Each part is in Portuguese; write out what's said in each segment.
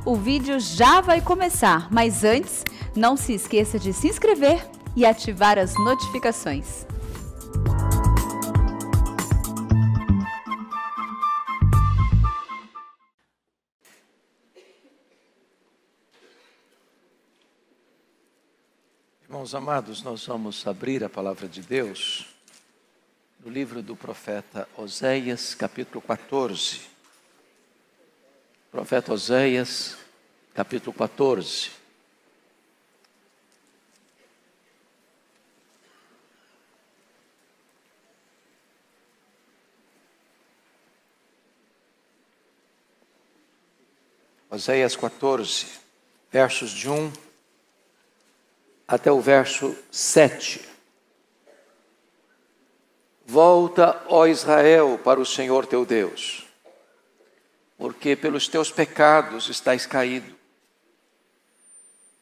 o vídeo já vai começar, mas antes, não se esqueça de se inscrever e ativar as notificações. Irmãos amados, nós vamos abrir a palavra de Deus no livro do profeta Oséias, capítulo 14. Profeta Oséias, capítulo 14. Oséias 14, versos de 1 até o verso 7. Volta, ó Israel, para o Senhor teu Deus, porque pelos teus pecados estais caído.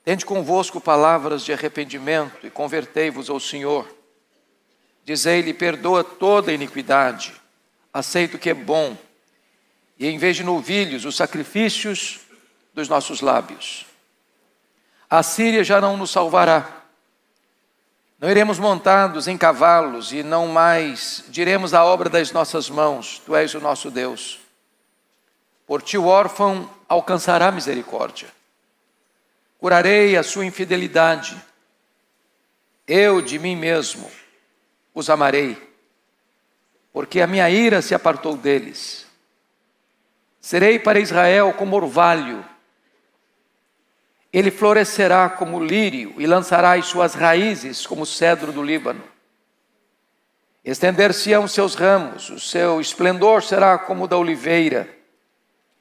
Tende convosco palavras de arrependimento e convertei-vos ao Senhor. Dizei-lhe, perdoa toda iniquidade, aceita o que é bom, e em vez de novilhos, os sacrifícios dos nossos lábios. A Síria já não nos salvará. Não iremos montados em cavalos e não mais diremos a obra das nossas mãos, tu és o nosso Deus. Por ti o órfão alcançará misericórdia. Curarei a sua infidelidade. Eu de mim mesmo os amarei, porque a minha ira se apartou deles. Serei para Israel como orvalho. Ele florescerá como lírio e lançará as suas raízes como o cedro do Líbano. Estender-se-ão seus ramos, o seu esplendor será como o da oliveira,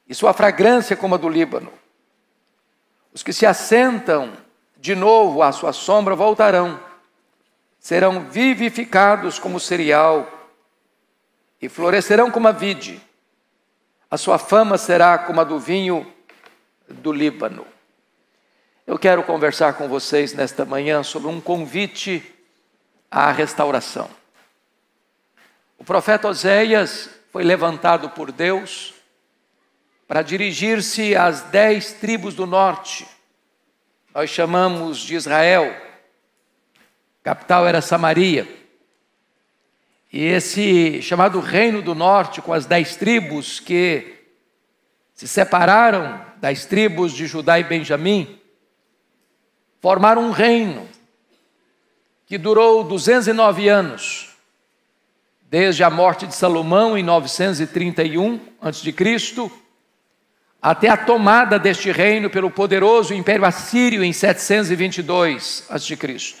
e sua fragrância como a do Líbano. Os que se assentam de novo à sua sombra voltarão, serão vivificados como o cereal, e florescerão como a vide. A sua fama será como a do vinho do Líbano. Eu quero conversar com vocês nesta manhã sobre um convite à restauração. O profeta Oséias foi levantado por Deus para dirigir-se às 10 tribos do norte. Nós chamamos de Israel. A capital era Samaria. E esse chamado Reino do Norte, com as 10 tribos que se separaram das tribos de Judá e Benjamim, formaram um reino que durou 209 anos, desde a morte de Salomão em 931 a.C., até a tomada deste reino pelo poderoso Império Assírio em 722 a.C.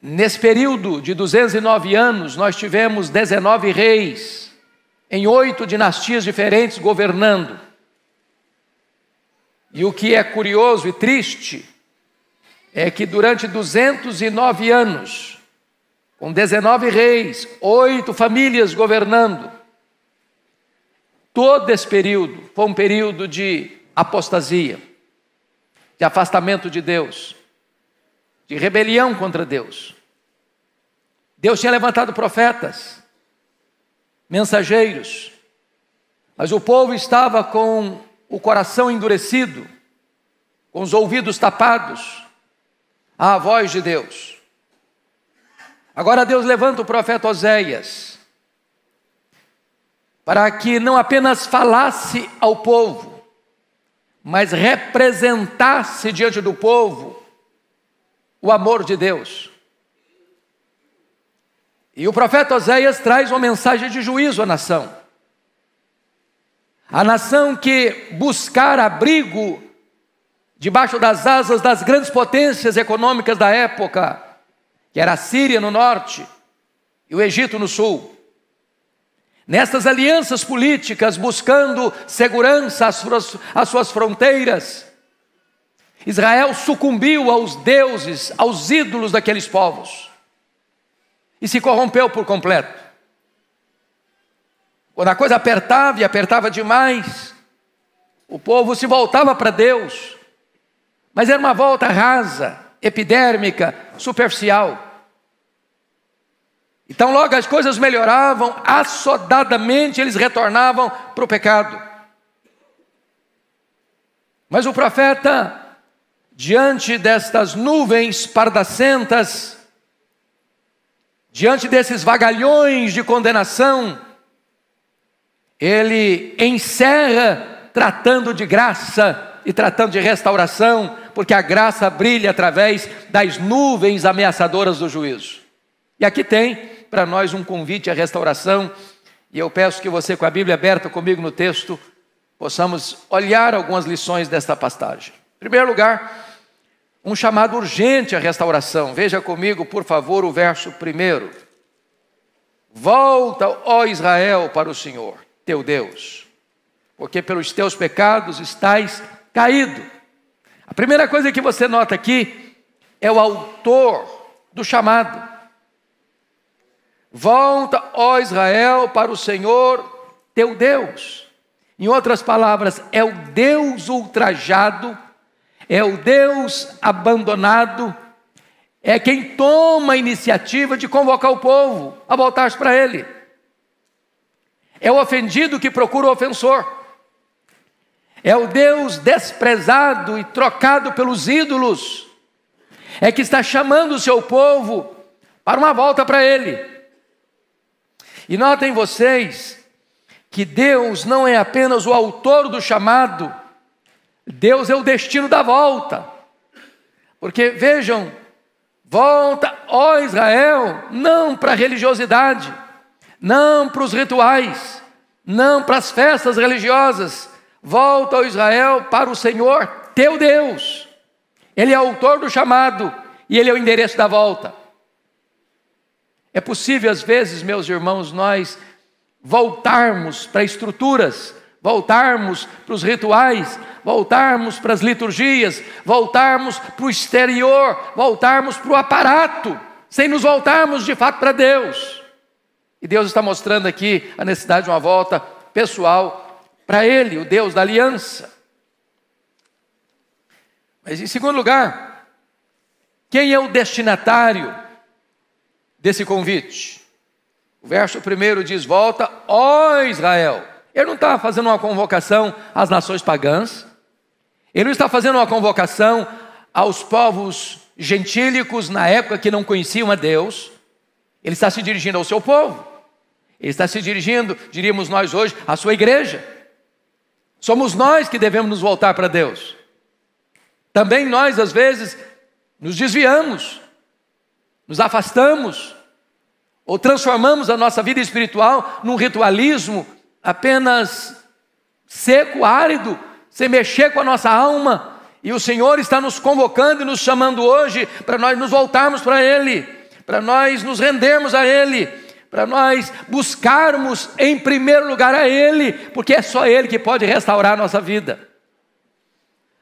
Nesse período de 209 anos, nós tivemos 19 reis, em 8 dinastias diferentes governando. E o que é curioso e triste é que durante 209 anos, com 19 reis, 8 famílias governando, todo esse período foi um período de apostasia, de afastamento de Deus, de rebelião contra Deus. Deus tinha levantado profetas, mensageiros, mas o povo estava com o coração endurecido, com os ouvidos tapados à voz de Deus. Agora Deus levanta o profeta Oséias para que não apenas falasse ao povo, mas representasse diante do povo o amor de Deus. E o profeta Oséias traz uma mensagem de juízo à nação. A nação que buscar abrigo debaixo das asas das grandes potências econômicas da época, que era a Síria no norte e o Egito no sul. Nessas alianças políticas, buscando segurança às suas fronteiras, Israel sucumbiu aos deuses, aos ídolos daqueles povos, e se corrompeu por completo. Quando a coisa apertava e apertava demais, o povo se voltava para Deus, mas era uma volta rasa, epidérmica, superficial. Então logo as coisas melhoravam, assodadamente eles retornavam para o pecado. Mas o profeta, diante destas nuvens pardacentas, diante desses vagalhões de condenação, ele encerra tratando de graça e tratando de restauração, porque a graça brilha através das nuvens ameaçadoras do juízo. E aqui tem para nós um convite à restauração, e eu peço que você, com a Bíblia aberta comigo no texto, possamos olhar algumas lições desta passagem. Em primeiro lugar, um chamado urgente à restauração. Veja comigo, por favor, o verso 1. Volta, ó Israel, para o Senhor, teu Deus, porque pelos teus pecados estás caído. A primeira coisa que você nota aqui é o autor do chamado. Volta, ó Israel, para o Senhor, teu Deus. Em outras palavras, é o Deus ultrajado, é o Deus abandonado, é quem toma a iniciativa de convocar o povo a voltar-se para Ele. É o ofendido que procura o ofensor. É o Deus desprezado e trocado pelos ídolos. É que está chamando o seu povo para uma volta para Ele. E notem vocês que Deus não é apenas o autor do chamado, Deus é o destino da volta. Porque vejam, volta, ó Israel, não para a religiosidade, não para os rituais, não para as festas religiosas. Volta, ó Israel, para o Senhor teu Deus. Ele é o autor do chamado e Ele é o endereço da volta. É possível às vezes, meus irmãos, nós voltarmos para estruturas, voltarmos para os rituais, voltarmos para as liturgias, voltarmos para o exterior, voltarmos para o aparato, sem nos voltarmos de fato para Deus. E Deus está mostrando aqui a necessidade de uma volta pessoal para Ele, o Deus da aliança. Mas em segundo lugar, quem é o destinatário desse convite? O verso 1 diz, volta, ó Israel. Ele não está fazendo uma convocação às nações pagãs, ele não está fazendo uma convocação aos povos gentílicos na época que não conheciam a Deus. Ele está se dirigindo ao seu povo, ele está se dirigindo, diríamos nós hoje, à sua igreja. Somos nós que devemos nos voltar para Deus. Também nós às vezes nos desviamos, nos afastamos, ou transformamos a nossa vida espiritual num ritualismo apenas seco, árido, sem mexer com a nossa alma. E o Senhor está nos convocando e nos chamando hoje para nós nos voltarmos para Ele, para nós nos rendermos a Ele, para nós buscarmos em primeiro lugar a Ele, porque é só Ele que pode restaurar a nossa vida.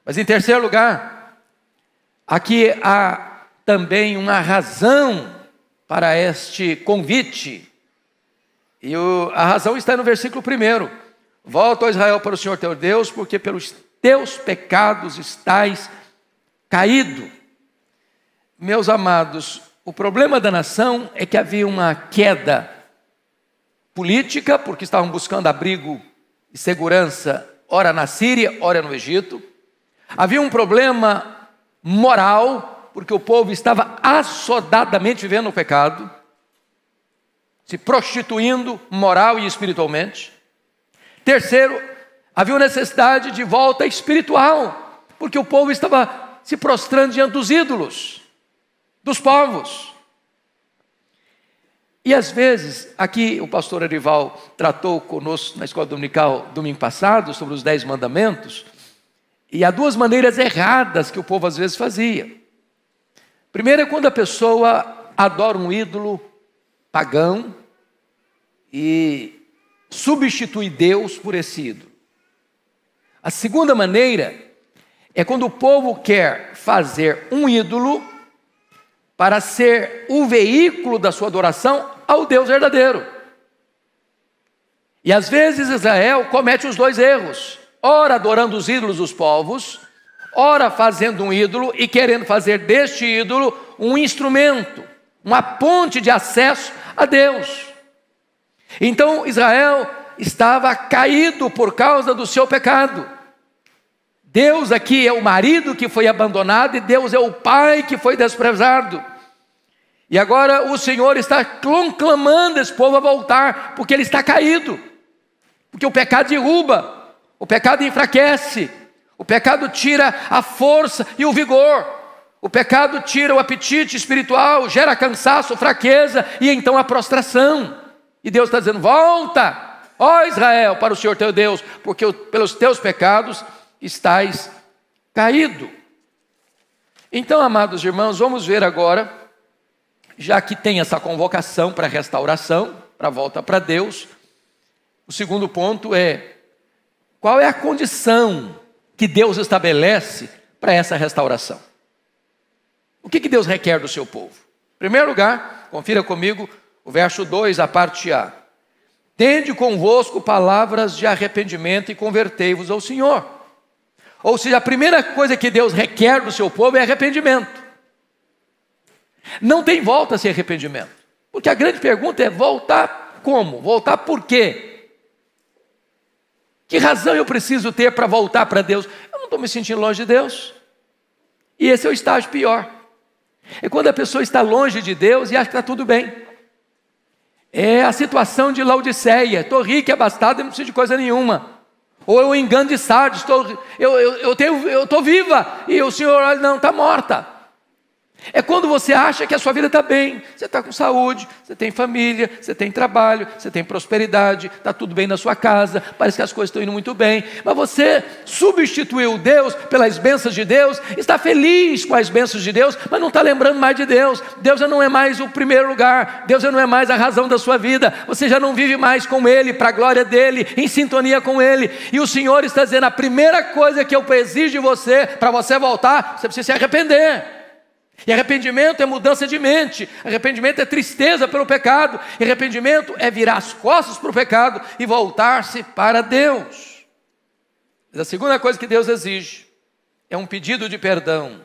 Mas em terceiro lugar, aqui há também uma razão para este convite, e a razão está no versículo 1. Volta, ó Israel, para o Senhor teu Deus, porque pelos teus pecados estás caído. Meus amados, o problema da nação é que havia uma queda política, porque estavam buscando abrigo e segurança, ora na Síria, ora no Egito. Havia um problema moral, porque o povo estava assodadamente vivendo o pecado, se prostituindo moral e espiritualmente. Terceiro, havia uma necessidade de volta espiritual, porque o povo estava se prostrando diante dos ídolos, dos povos. E às vezes, aqui o pastor Arival tratou conosco na escola dominical domingo passado, sobre os 10 mandamentos, e há duas maneiras erradas que o povo às vezes fazia. Primeiro é quando a pessoa adora um ídolo pagão e substitui Deus por esse ídolo. A segunda maneira é quando o povo quer fazer um ídolo para ser o veículo da sua adoração ao Deus verdadeiro. E às vezes Israel comete os dois erros, ora adorando os ídolos dos povos, ora fazendo um ídolo e querendo fazer deste ídolo um instrumento, uma ponte de acesso a Deus. Então Israel estava caído por causa do seu pecado. Deus aqui é o marido que foi abandonado e Deus é o pai que foi desprezado. E agora o Senhor está clamando esse povo a voltar, porque ele está caído. Porque o pecado derruba, o pecado enfraquece, o pecado tira a força e o vigor. O pecado tira o apetite espiritual, gera cansaço, fraqueza e então a prostração. E Deus está dizendo: volta, ó Israel, para o Senhor teu Deus, porque pelos teus pecados estás caído. Então, amados irmãos, vamos ver agora, já que tem essa convocação para restauração, para a volta para Deus, o segundo ponto é: qual é a condição que Deus estabelece para essa restauração? O que Deus requer do seu povo? Em primeiro lugar, confira comigo o verso 2, a parte A. Tende convosco palavras de arrependimento e convertei-vos ao Senhor. Ou seja, a primeira coisa que Deus requer do seu povo é arrependimento. Não tem volta sem arrependimento. Porque a grande pergunta é: voltar como? Voltar por quê? Que razão eu preciso ter para voltar para Deus? Eu não estou me sentindo longe de Deus. E esse é o estágio pior. É quando a pessoa está longe de Deus e acha que está tudo bem. É a situação de Laodiceia: estou rico e abastado e não preciso de coisa nenhuma. Ou é o engano de Sardes: eu estou viva e o Senhor, olha, não, está morta. É quando você acha que a sua vida está bem, você está com saúde, você tem família, você tem trabalho, você tem prosperidade, está tudo bem na sua casa, parece que as coisas estão indo muito bem, mas você substituiu Deus pelas bênçãos de Deus, está feliz com as bênçãos de Deus, mas não está lembrando mais de Deus. Deus já não é mais o primeiro lugar, Deus já não é mais a razão da sua vida, você já não vive mais com Ele, para a glória dEle, em sintonia com Ele, e o Senhor está dizendo: a primeira coisa que eu exijo de você, para você voltar, você precisa se arrepender. E arrependimento é mudança de mente, arrependimento é tristeza pelo pecado, e arrependimento é virar as costas para o pecado e voltar-se para Deus. Mas a segunda coisa que Deus exige é um pedido de perdão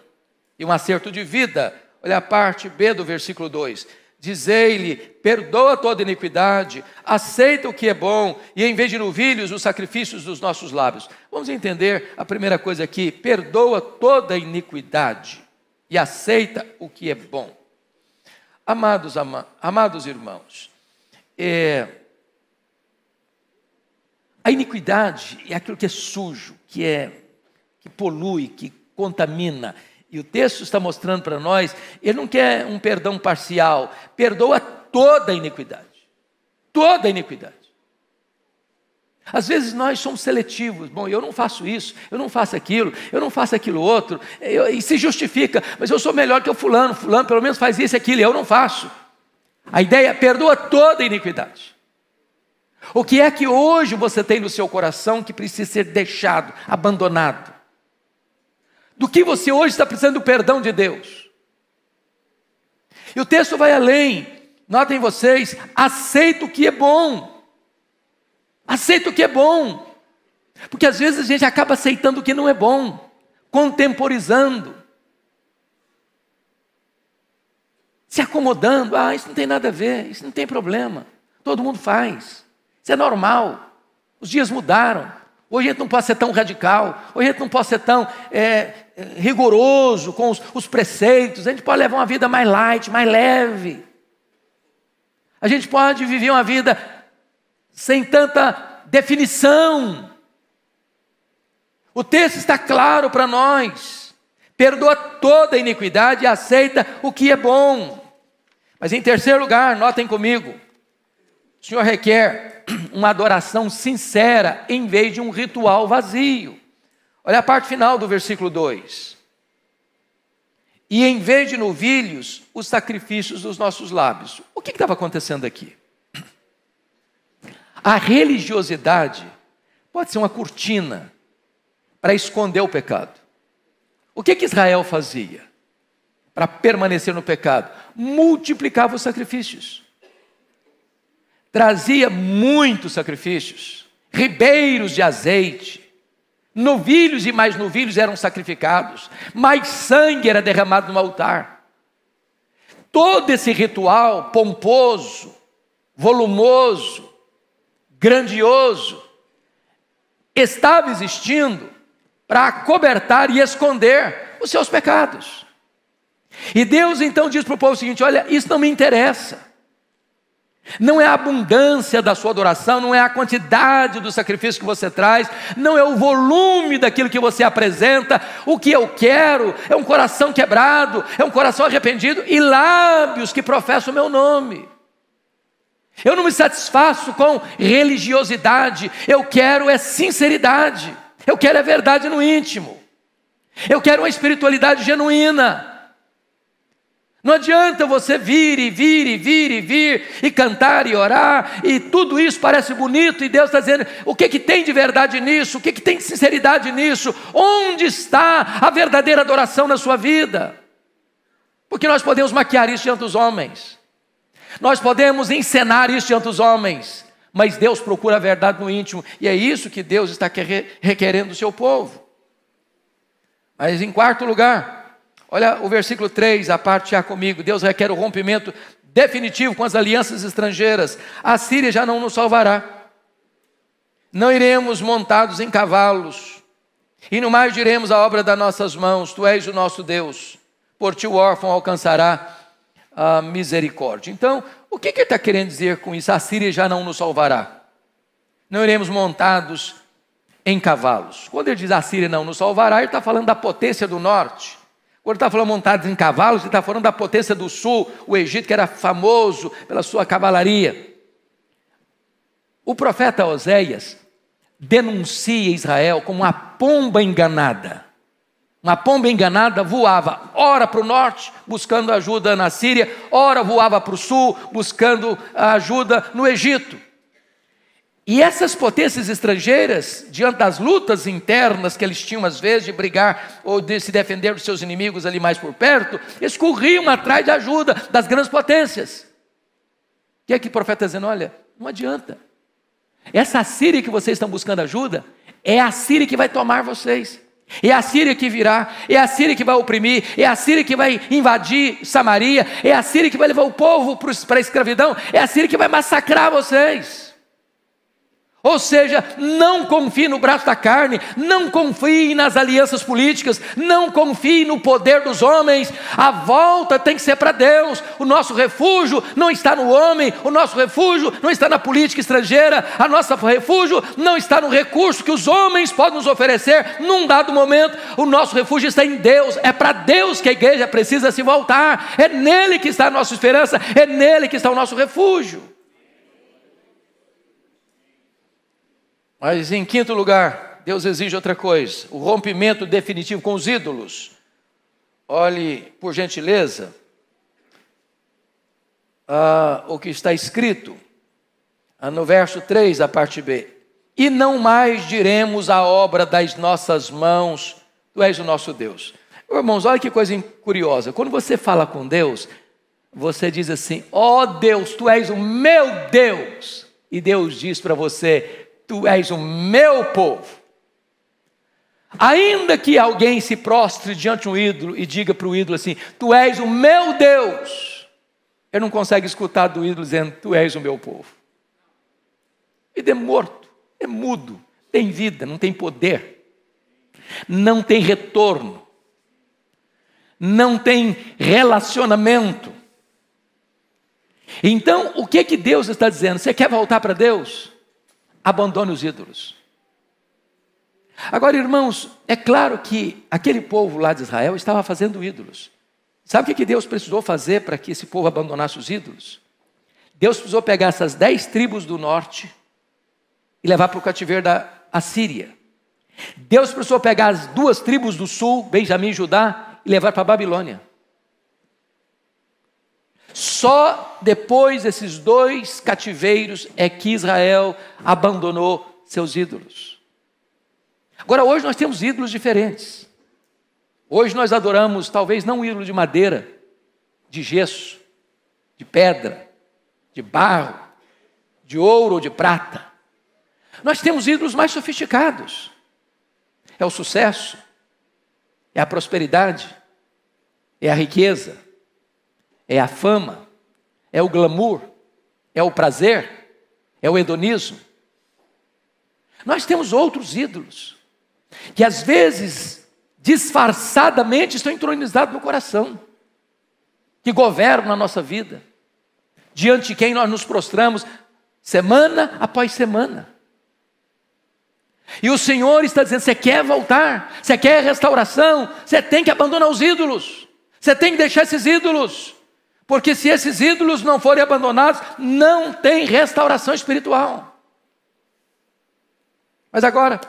e um acerto de vida. Olha a parte B do versículo 2: dizei-lhe, perdoa toda iniquidade, aceita o que é bom, e em vez de novilhos, os sacrifícios dos nossos lábios. Vamos entender a primeira coisa aqui: perdoa toda iniquidade e aceita o que é bom. Amados irmãos, a iniquidade é aquilo que é sujo, que polui, que contamina. E o texto está mostrando para nós, ele não quer um perdão parcial, perdoa toda a iniquidade. Toda a iniquidade. Às vezes nós somos seletivos: bom, eu não faço isso, eu não faço aquilo, eu não faço aquilo outro, e se justifica: mas eu sou melhor que o fulano pelo menos faz isso e aquilo, e eu não faço. A ideia é: perdoa toda a iniquidade. O que é que hoje você tem no seu coração que precisa ser deixado, abandonado? Do que você hoje está precisando do perdão de Deus? E o texto vai além. Notem vocês: aceita o que é bom. Aceita o que é bom, porque às vezes a gente acaba aceitando o que não é bom, contemporizando, se acomodando. Isso não tem nada a ver, isso não tem problema, todo mundo faz, isso é normal, os dias mudaram, hoje a gente não pode ser tão radical, hoje a gente não pode ser tão rigoroso com os preceitos, a gente pode levar uma vida mais light, mais leve, a gente pode viver uma vida sem tanta definição. O texto está claro para nós: perdoa toda a iniquidade e aceita o que é bom. Mas em terceiro lugar, notem comigo, o Senhor requer uma adoração sincera em vez de um ritual vazio. Olha a parte final do versículo 2: e em vez de novilhos, os sacrifícios dos nossos lábios. O que estava acontecendo aqui? A religiosidade pode ser uma cortina para esconder o pecado. O que Israel fazia para permanecer no pecado? Multiplicava os sacrifícios. Trazia muitos sacrifícios, ribeiros de azeite, novilhos e mais novilhos eram sacrificados, mais sangue era derramado no altar. Todo esse ritual pomposo, volumoso, grandioso, estava existindo para acobertar e esconder os seus pecados. E Deus então diz para o povo o seguinte: olha, isso não me interessa. Não é a abundância da sua adoração, não é a quantidade do sacrifício que você traz, não é o volume daquilo que você apresenta. O que eu quero é um coração quebrado, é um coração arrependido e lábios que professam o meu nome. Eu não me satisfaço com religiosidade, eu quero é sinceridade, eu quero é verdade no íntimo, eu quero uma espiritualidade genuína. Não adianta você vir e cantar e orar, e tudo isso parece bonito, e Deus está dizendo: o que tem de verdade nisso? O que tem de sinceridade nisso? Onde está a verdadeira adoração na sua vida? Porque nós podemos maquiar isso diante dos homens, nós podemos encenar isso diante dos homens, mas Deus procura a verdade no íntimo, e é isso que Deus está requerendo do seu povo. Mas em quarto lugar, olha o versículo 3, a parte A comigo. Deus requer o rompimento definitivo com as alianças estrangeiras. A Síria já não nos salvará. Não iremos montados em cavalos, e no mais diremos a obra das nossas mãos: tu és o nosso Deus, por ti o órfão alcançará a misericórdia. Então, o que ele está querendo dizer com isso? A Síria já não nos salvará. Não iremos montados em cavalos. Quando ele diz a Síria não nos salvará, ele está falando da potência do norte. Quando está falando montados em cavalos, ele está falando da potência do sul, o Egito, que era famoso pela sua cavalaria. O profeta Oséias denuncia Israel como uma pomba enganada. Uma pomba enganada voava, ora para o norte, buscando ajuda na Síria, ora voava para o sul, buscando ajuda no Egito. E essas potências estrangeiras, diante das lutas internas que eles tinham às vezes de brigar ou de se defender dos seus inimigos ali mais por perto, eles corriam atrás de ajuda das grandes potências. O que é que o profeta está dizendo? Olha, não adianta. Essa Síria que vocês estão buscando ajuda, é a Síria que vai tomar vocês. É a Síria que virá, é a Síria que vai oprimir, é a Síria que vai invadir Samaria, é a Síria que vai levar o povo para a escravidão, é a Síria que vai massacrar vocês. Ou seja, não confie no braço da carne, não confie nas alianças políticas, não confie no poder dos homens. A volta tem que ser para Deus. O nosso refúgio não está no homem, o nosso refúgio não está na política estrangeira, o nosso refúgio não está no recurso que os homens podem nos oferecer num dado momento. O nosso refúgio está em Deus. É para Deus que a igreja precisa se voltar, é nele que está a nossa esperança, é nele que está o nosso refúgio. Mas em quinto lugar, Deus exige outra coisa: o rompimento definitivo com os ídolos. Olhe, por gentileza, o que está escrito no verso 3, a parte B. E não mais diremos a obra das nossas mãos, tu és o nosso Deus. Irmãos, olha que coisa curiosa. Quando você fala com Deus, você diz assim: ó Deus, tu és o meu Deus. E Deus diz para você: tu és o meu povo. Ainda que alguém se prostre diante de um ídolo e diga para o ídolo assim: tu és o meu Deus, ele não consegue escutar do ídolo dizendo: tu és o meu povo. Ele é morto, é mudo, tem vida, não tem poder, não tem retorno, não tem relacionamento. Então, o que Deus está dizendo? Você quer voltar para Deus? Abandone os ídolos. Agora, irmãos, é claro que aquele povo lá de Israel estava fazendo ídolos. Sabe o que Deus precisou fazer para que esse povo abandonasse os ídolos? Deus precisou pegar essas 10 tribos do norte e levar para o cativeiro da Assíria. Deus precisou pegar as 2 tribos do sul, Benjamim e Judá, e levar para a Babilônia. Só depois desses 2 cativeiros é que Israel abandonou seus ídolos. Agora, hoje nós temos ídolos diferentes. Hoje nós adoramos, talvez não um ídolo de madeira, de gesso, de pedra, de barro, de ouro ou de prata. Nós temos ídolos mais sofisticados. É o sucesso, é a prosperidade, é a riqueza, é a fama, é o glamour, é o prazer, é o hedonismo. Nós temos outros ídolos. que às vezes, disfarçadamente, estão entronizados no coração, que governam a nossa vida, diante de quem nós nos prostramos, semana após semana. E o Senhor está dizendo, você quer voltar, você quer restauração, você tem que abandonar os ídolos, você tem que deixar esses ídolos, porque se esses ídolos não forem abandonados, não tem restauração espiritual. Mas agora,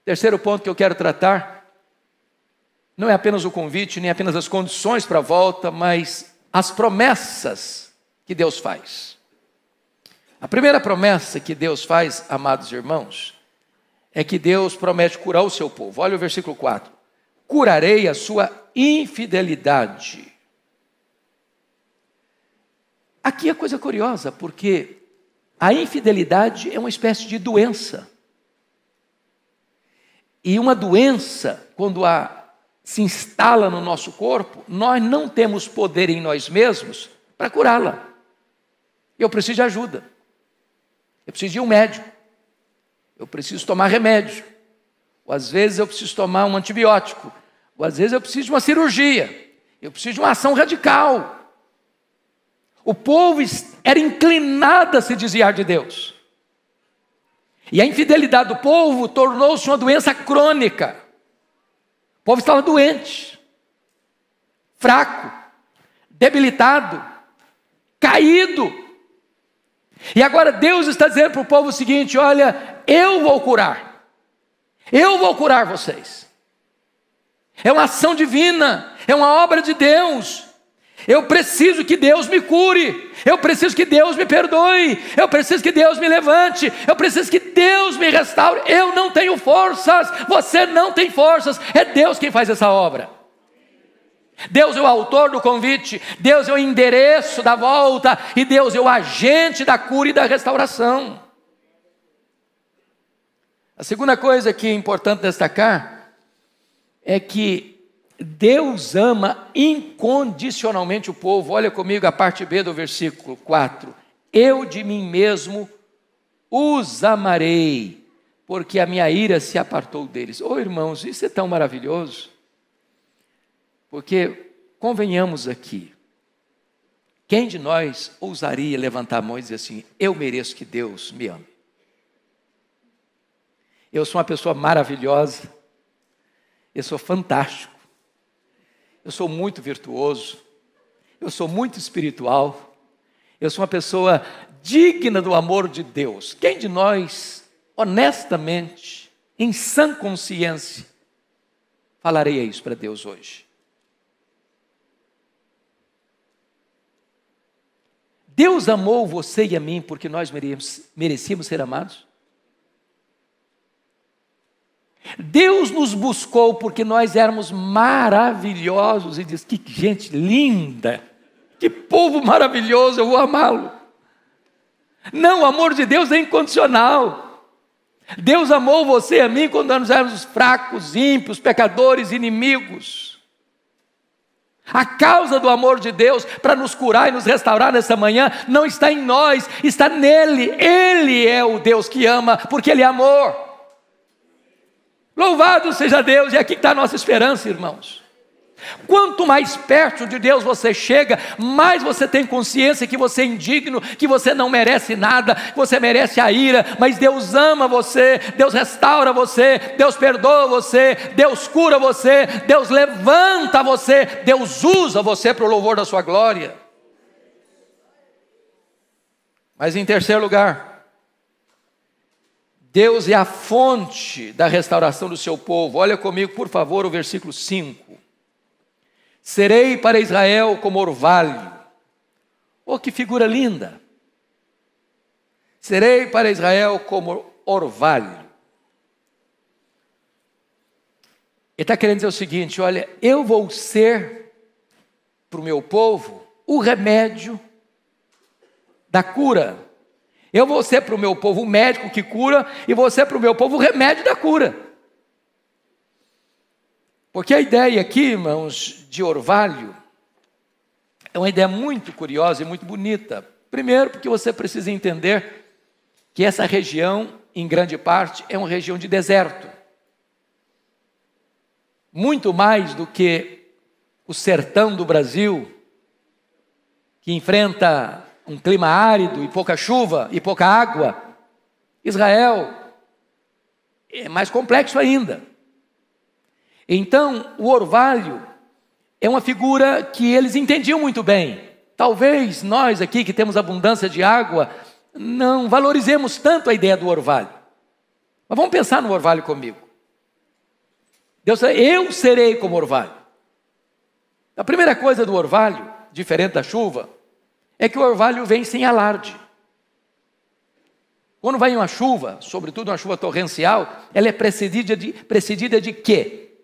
terceiro ponto que eu quero tratar, não é apenas o convite, nem apenas as condições para a volta, mas as promessas que Deus faz. A primeira promessa que Deus faz, amados irmãos, é que Deus promete curar o seu povo. Olha o versículo 4. Curarei a sua infidelidade. Aqui é coisa curiosa, porque a infidelidade é uma espécie de doença. E uma doença, quando se instala no nosso corpo, nós não temos poder em nós mesmos para curá-la. Eu preciso de ajuda. Eu preciso de um médico. Eu preciso tomar remédio, ou às vezes eu preciso tomar um antibiótico, ou às vezes eu preciso de uma cirurgia, eu preciso de uma ação radical. O povo era inclinado a se desviar de Deus, e a infidelidade do povo tornou-se uma doença crônica. O povo estava doente, fraco, debilitado, caído. E agora Deus está dizendo para o povo o seguinte, olha, eu vou curar vocês. É uma ação divina, é uma obra de Deus. Eu preciso que Deus me cure, eu preciso que Deus me perdoe, eu preciso que Deus me levante, eu preciso que Deus me restaure. Eu não tenho forças, você não tem forças, é Deus quem faz essa obra. Deus é o autor do convite, Deus é o endereço da volta, e Deus é o agente da cura e da restauração. A segunda coisa que é importante destacar é que Deus ama incondicionalmente o povo. Olha comigo a parte B do versículo 4. Eu de mim mesmo os amarei, porque a minha ira se apartou deles. Oh, irmãos, isso é tão maravilhoso. Porque, convenhamos aqui, quem de nós ousaria levantar a mão e dizer assim, eu mereço que Deus me ame? Eu sou uma pessoa maravilhosa, eu sou fantástico, eu sou muito virtuoso, eu sou muito espiritual, eu sou uma pessoa digna do amor de Deus. Quem de nós, honestamente, em sã consciência, falaria isso para Deus hoje? Deus amou você e a mim porque nós merecíamos ser amados? Deus nos buscou porque nós éramos maravilhosos e diz, que gente linda, que povo maravilhoso, eu vou amá-lo. Não, o amor de Deus é incondicional. Deus amou você e a mim quando nós éramos fracos, ímpios, pecadores, inimigos. A causa do amor de Deus para nos curar e nos restaurar nessa manhã não está em nós, está nele. Ele é o Deus que ama, porque Ele é amor. Louvado seja Deus, e aqui está a nossa esperança, irmãos. Quanto mais perto de Deus você chega, mais você tem consciência que você é indigno, que você não merece nada, que você merece a ira, mas Deus ama você, Deus restaura você, Deus perdoa você, Deus cura você, Deus levanta você, Deus usa você para o louvor da sua glória. Mas em terceiro lugar, Deus é a fonte da restauração do seu povo. Olha comigo, por favor, o versículo 5. Serei para Israel como orvalho. Oh, que figura linda! Serei para Israel como orvalho. Ele está querendo dizer o seguinte, olha, eu vou ser para o meu povo o remédio da cura. Eu vou ser para o meu povo o médico que cura, e vou ser para o meu povo o remédio da cura. Porque a ideia aqui, irmãos, de orvalho, é uma ideia muito curiosa e muito bonita. Primeiro, porque você precisa entender que essa região, em grande parte, é uma região de deserto. muito mais do que o sertão do Brasil, que enfrenta um clima árido e pouca chuva e pouca água. Israel é mais complexo ainda. Então, o orvalho é uma figura que eles entendiam muito bem. Talvez nós aqui que temos abundância de água, não valorizemos tanto a ideia do orvalho. Mas vamos pensar no orvalho comigo. Deus, eu serei como orvalho. A primeira coisa do orvalho, diferente da chuva, é que o orvalho vem sem alarde. Quando vai uma chuva, sobretudo uma chuva torrencial, ela é precedida de quê?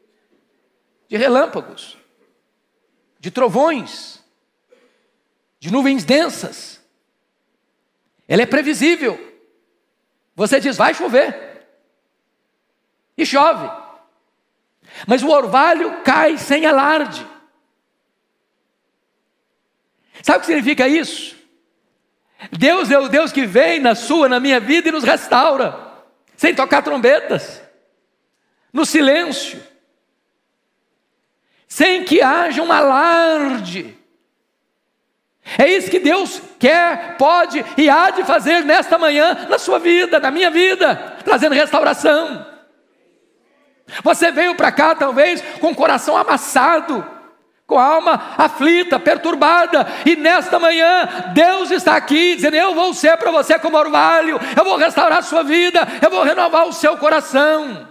De relâmpagos, de trovões, de nuvens densas. Ela é previsível. Você diz, vai chover. E chove. Mas o orvalho cai sem alarde. Sabe o que significa isso? Deus é o Deus que vem na sua, na minha vida e nos restaura, sem tocar trombetas, no silêncio, sem que haja um alarde. É isso que Deus quer, pode e há de fazer nesta manhã, na sua vida, na minha vida, trazendo restauração. Você veio para cá talvez com o coração amassado, com a alma aflita, perturbada, e nesta manhã Deus está aqui dizendo, eu vou ser para você como orvalho, eu vou restaurar a sua vida, eu vou renovar o seu coração.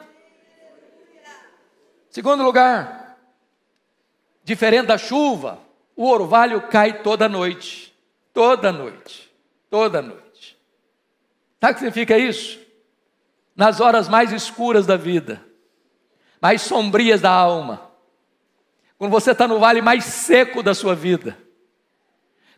Segundo lugar, diferente da chuva, o orvalho cai toda noite, toda noite, toda noite. Sabe o que significa isso? Nas horas mais escuras da vida, mais sombrias da alma, quando você está no vale mais seco da sua vida,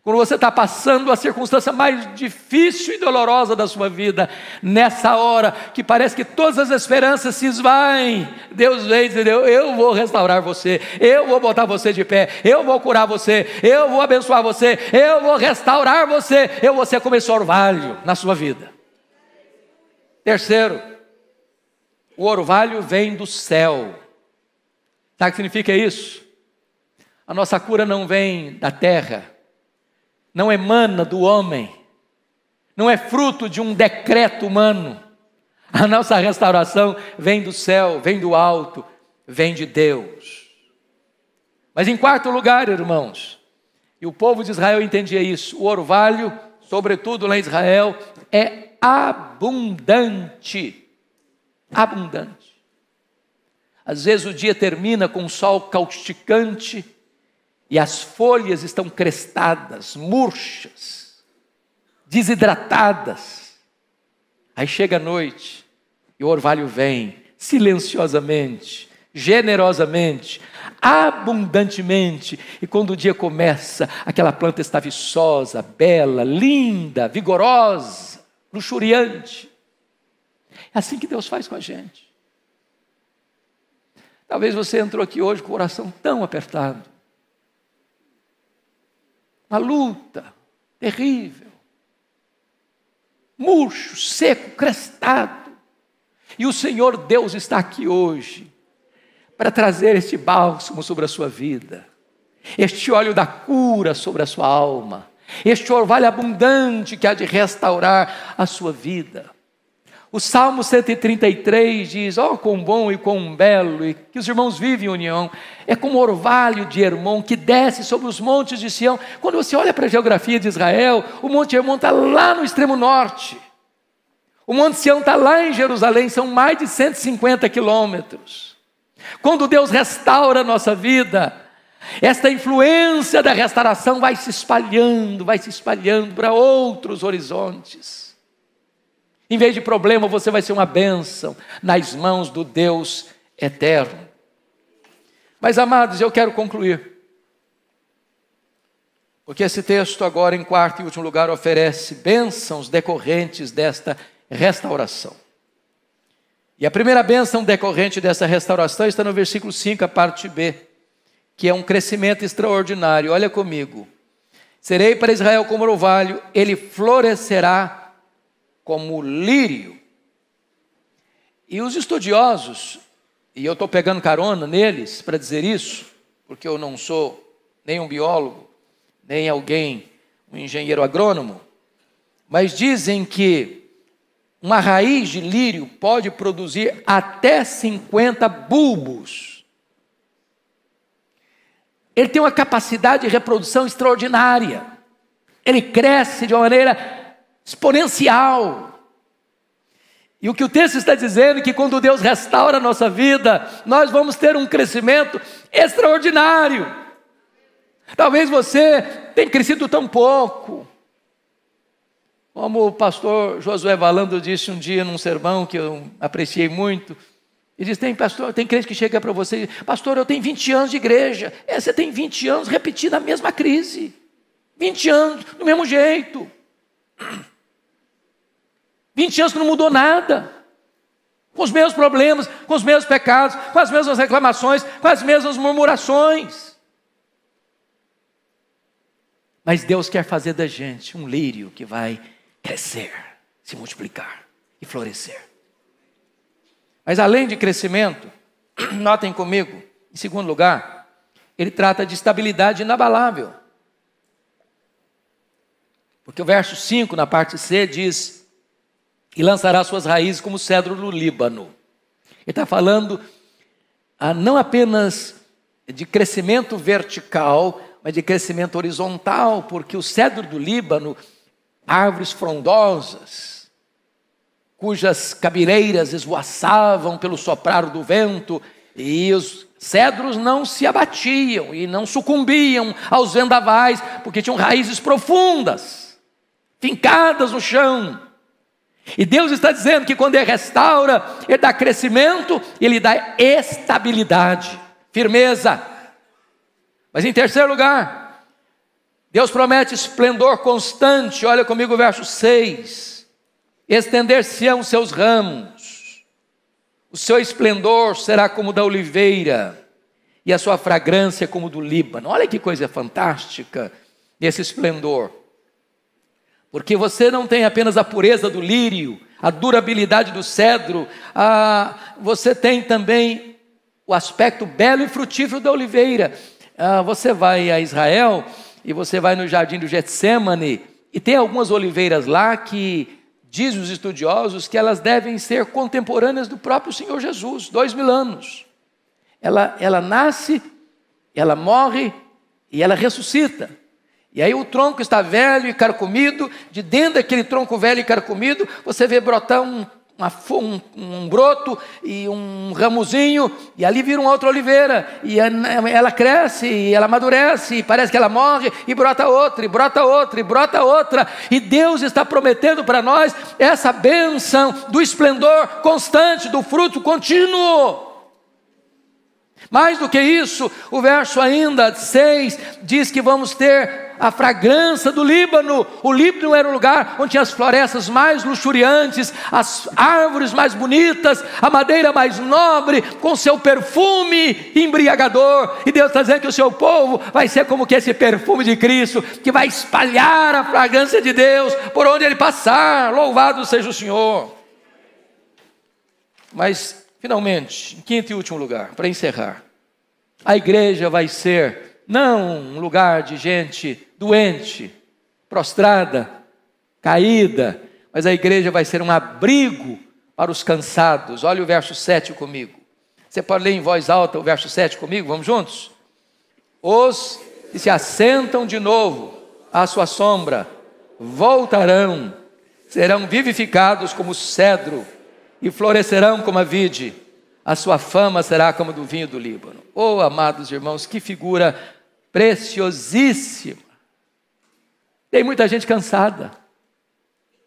quando você está passando a circunstância mais difícil e dolorosa da sua vida, nessa hora que parece que todas as esperanças se esvaem, Deus vem dizer, eu vou restaurar você, eu vou botar você de pé, eu vou curar você, eu vou abençoar você, eu vou restaurar você, eu vou ser como esse orvalho na sua vida. Terceiro, o orvalho vem do céu. Sabe o que significa isso? A nossa cura não vem da terra, não emana do homem, não é fruto de um decreto humano. A nossa restauração vem do céu, vem do alto, vem de Deus. Mas em quarto lugar, irmãos, e o povo de Israel entendia isso, o orvalho, sobretudo lá em Israel, é abundante. Abundante. Às vezes o dia termina com um sol causticante, e as folhas estão crestadas, murchas, desidratadas. Aí chega a noite e o orvalho vem silenciosamente, generosamente, abundantemente. E quando o dia começa, aquela planta está viçosa, bela, linda, vigorosa, luxuriante. É assim que Deus faz com a gente. Talvez você entrou aqui hoje com o coração tão apertado, uma luta terrível, murcho, seco, crestado, e o Senhor Deus está aqui hoje para trazer este bálsamo sobre a sua vida, este óleo da cura sobre a sua alma, este orvalho abundante que há de restaurar a sua vida. O Salmo 133 diz, quão bom e quão belo, e que os irmãos vivem em união, é como o orvalho de Hermon que desce sobre os montes de Sião. Quando você olha para a geografia de Israel, o Monte Hermon está lá no extremo norte, o Monte Sião está lá em Jerusalém, são mais de 150 quilômetros. Quando Deus restaura a nossa vida, esta influência da restauração vai se espalhando para outros horizontes. Em vez de problema, você vai ser uma bênção nas mãos do Deus eterno. Mas, amados, eu quero concluir, porque esse texto agora, em quarto e último lugar, oferece bênçãos decorrentes desta restauração. E a primeira bênção decorrente dessa restauração está no versículo 5, a parte B, que é um crescimento extraordinário. Olha comigo. Serei para Israel como orvalho, ele florescerá como lírio. E os estudiosos e eu estou pegando carona neles para dizer isso, porque eu não sou nem um biólogo, nem alguém, um engenheiro agrônomo, mas dizem que uma raiz de lírio pode produzir até 50 bulbos. Ele tem uma capacidade de reprodução extraordinária. Ele cresce de uma maneira exponencial. E o que o texto está dizendo é que quando Deus restaura a nossa vida, nós vamos ter um crescimento extraordinário. Talvez você tenha crescido tão pouco. Como o pastor Josué Valando disse um dia num sermão que eu apreciei muito, ele disse: tem crente que chega para você e diz: pastor, eu tenho 20 anos de igreja. Você tem 20 anos repetindo a mesma crise. 20 anos, do mesmo jeito. 20 anos que não mudou nada. Com os mesmos problemas, com os mesmos pecados, com as mesmas reclamações, com as mesmas murmurações. Mas Deus quer fazer da gente um lírio que vai crescer, se multiplicar e florescer. Mas além de crescimento, notem comigo, em segundo lugar, ele trata de estabilidade inabalável. Porque o verso 5, na parte C, diz: e lançará suas raízes como o cedro do Líbano. Ele está falando não apenas de crescimento vertical, mas de crescimento horizontal, porque o cedro do Líbano, árvores frondosas, cujas cabeleiras esvoaçavam pelo soprar do vento, e os cedros não se abatiam e não sucumbiam aos vendavais, porque tinham raízes profundas, fincadas no chão. E Deus está dizendo que quando Ele restaura, Ele dá crescimento, Ele dá estabilidade, firmeza. Mas em terceiro lugar, Deus promete esplendor constante. Olha comigo o verso 6. Estender-se-ão seus ramos, o seu esplendor será como o da oliveira, e a sua fragrância como do Líbano. Olha que coisa fantástica esse esplendor. Porque você não tem apenas a pureza do lírio, a durabilidade do cedro, você tem também o aspecto belo e frutífero da oliveira. Você vai a Israel e você vai no jardim do Getsêmani, e tem algumas oliveiras lá que dizem os estudiosos que elas devem ser contemporâneas do próprio Senhor Jesus, 2000 anos. Ela nasce, ela morre e ela ressuscita. E aí o tronco está velho e carcomido, de dentro daquele tronco velho e carcomido, você vê brotar um broto e um ramozinho, e ali vira uma outra oliveira, e ela cresce, e ela amadurece, e parece que ela morre, e brota outra, e brota outra, e brota outra, e Deus está prometendo para nós essa bênção do esplendor constante, do fruto contínuo. Mais do que isso, o verso ainda 6 diz que vamos ter a fragrância do Líbano. O Líbano era um lugar onde tinha as florestas mais luxuriantes, as árvores mais bonitas, a madeira mais nobre, com seu perfume embriagador. E Deus está dizendo que o seu povo vai ser como que esse perfume de Cristo, que vai espalhar a fragrância de Deus por onde Ele passar. Louvado seja o Senhor. Mas finalmente, em quinto e último lugar, para encerrar, a igreja vai ser não um lugar de gente doente, prostrada, caída, mas a igreja vai ser um abrigo para os cansados. Olha o verso 7 comigo. Você pode ler em voz alta o verso 7 comigo? Vamos juntos? Os que se assentam de novo à sua sombra voltarão, serão vivificados como o cedro, e florescerão como a vide, a sua fama será como do vinho do Líbano. Oh, amados irmãos, que figura preciosíssima. Tem muita gente cansada.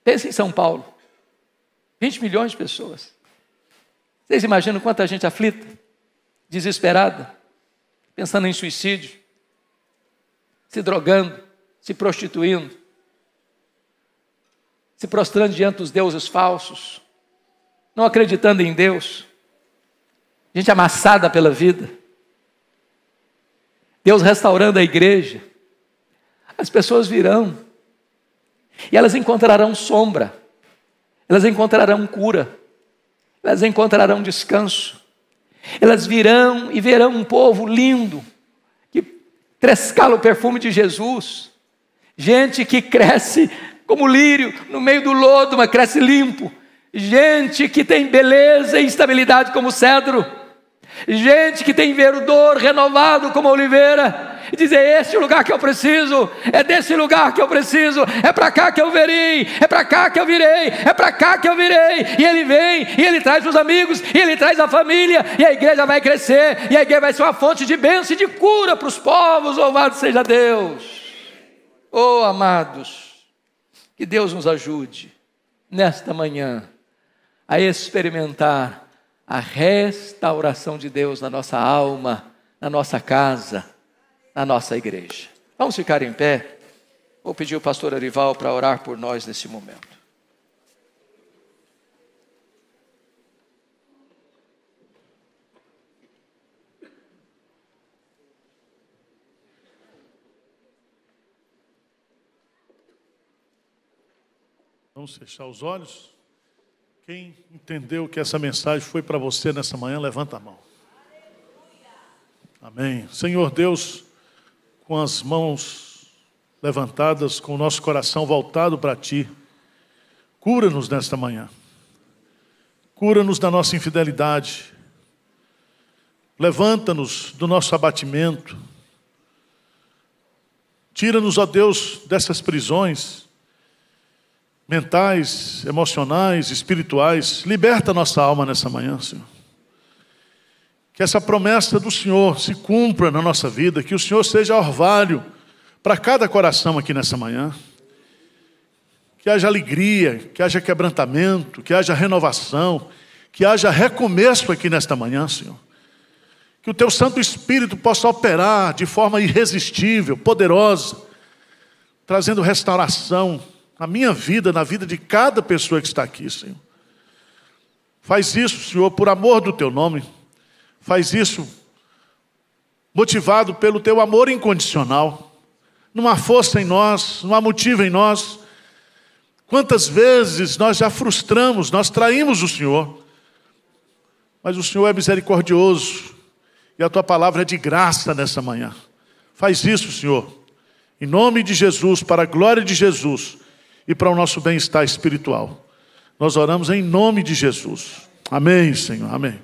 Pensa em São Paulo, 20 milhões de pessoas. Vocês imaginam quanta gente aflita, desesperada, pensando em suicídio, se drogando, se prostituindo, se prostrando diante dos deuses falsos, não acreditando em Deus, gente amassada pela vida. Deus restaurando a igreja, as pessoas virão, e elas encontrarão sombra, elas encontrarão cura, elas encontrarão descanso, Elas virão e verão um povo lindo, que trescala o perfume de Jesus. Gente que cresce como lírio no meio do lodo, mas cresce limpo. Gente que tem beleza e estabilidade como cedro. Gente que tem verdor renovado como a oliveira. E dizer: este é o lugar que eu preciso, é desse lugar que eu preciso, é para cá que eu virei, é para cá que eu virei, é para cá que eu virei. E ele vem, e ele traz os amigos, e ele traz a família, e a igreja vai crescer, e a igreja vai ser uma fonte de bênção e de cura para os povos. Louvado seja Deus. Oh, amados, que Deus nos ajude nesta manhã a experimentar a restauração de Deus na nossa alma, na nossa casa, na nossa igreja. Vamos ficar em pé. Vou pedir o pastor Arival para orar por nós nesse momento. Vamos fechar os olhos. Quem entendeu que essa mensagem foi para você nessa manhã, levanta a mão. Amém. Senhor Deus, com as mãos levantadas, com o nosso coração voltado para Ti, cura-nos nesta manhã. Cura-nos da nossa infidelidade. Levanta-nos do nosso abatimento. Tira-nos, ó Deus, dessas prisões mentais, emocionais, espirituais. Liberta a nossa alma nessa manhã, Senhor. Que essa promessa do Senhor se cumpra na nossa vida, que o Senhor seja orvalho para cada coração aqui nessa manhã. Que haja alegria, que haja quebrantamento, que haja renovação, que haja recomeço aqui nesta manhã, Senhor. Que o Teu Santo Espírito possa operar de forma irresistível, poderosa, trazendo restauração na minha vida, na vida de cada pessoa que está aqui, Senhor. Faz isso, Senhor, por amor do Teu nome. Faz isso motivado pelo Teu amor incondicional. Não há força em nós, não há motivo em nós. Quantas vezes nós já frustramos, nós traímos o Senhor. Mas o Senhor é misericordioso. E a Tua palavra é de graça nessa manhã. Faz isso, Senhor. Em nome de Jesus, para a glória de Jesus. E para o nosso bem-estar espiritual. Nós oramos em nome de Jesus. Amém, Senhor. Amém.